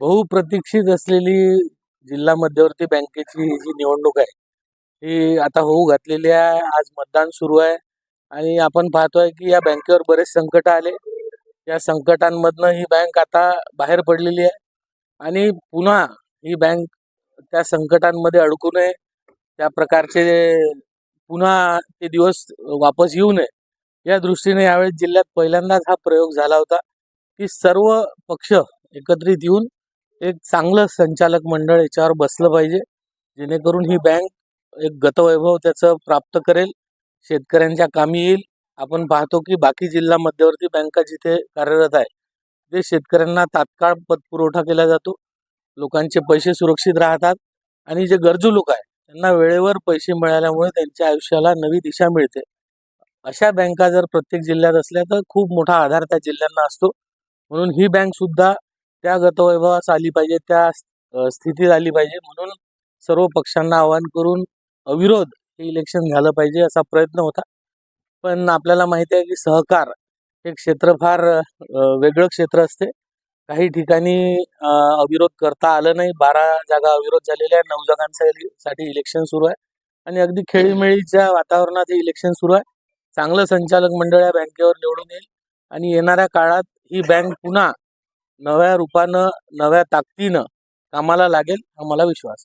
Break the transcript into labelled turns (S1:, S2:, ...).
S1: बहुप्रतीक्षित असलेली जिल्हा मध्यवर्ती बँकेची ही जी निवडणूक आहे ही आता होऊ घातलेली आहे. आज मतदान सुरू आहे आणि आपण पाहतोय की या बँकेवर बरेच संकट आले. या संकटांमधनं ही बँक आता बाहेर पडलेली आहे आणि पुन्हा ही बँक त्या संकटांमध्ये अडकू नये, त्या प्रकारचे पुन्हा ते दिवस वापस येऊ नये या दृष्टीने यावेळेस जिल्ह्यात पहिल्यांदाच हा प्रयोग झाला होता की सर्व पक्ष एकत्रित येऊन एक चांगलं संचालक मंडळ याच्यावर बसलं पाहिजे, जेणेकरून ही बँक एक गतवैभव त्याचं प्राप्त करेल, शेतकऱ्यांच्या कामी येईल. आपण पाहतो की बाकी जिल्हा मध्यवर्ती बँका जिथे कार्यरत आहे ते शेतकऱ्यांना तात्काळ पतपुरवठा केला जातो, लोकांचे पैसे सुरक्षित राहतात आणि जे गरजू लोक आहेत त्यांना वेळेवर पैसे मिळाल्यामुळे त्यांच्या आयुष्याला नवी दिशा मिळते. अशा बँका जर प्रत्येक जिल्ह्यात असल्या तर खूप मोठा आधार त्या जिल्ह्यांना असतो. म्हणून ही बँक सुद्धा त्या गतवैभवास आली पाहिजे, त्या स्थितीत आली पाहिजे. म्हणून सर्व पक्षांना आवाहन करून अविरोध हे इलेक्शन झालं पाहिजे असा प्रयत्न होता. पण आपल्याला माहिती आहे की सहकार हे क्षेत्र फार वेगळं क्षेत्र असते. काही ठिकाणी अविरोध करता आलं नाही. 12 जागा अविरोध झालेल्या आहे, 9 जागांसाठी इलेक्शन सुरू आहे आणि अगदी खेळीमेळीच्या वातावरणात हे इलेक्शन सुरू आहे. चांगलं संचालक मंडळ या बँकेवर निवडून येईल आणि येणाऱ्या काळात ही बँक पुन्हा नव्या रूपानं, नव्या ताकदीनं कामाला लागेल हा मला विश्वास आहे.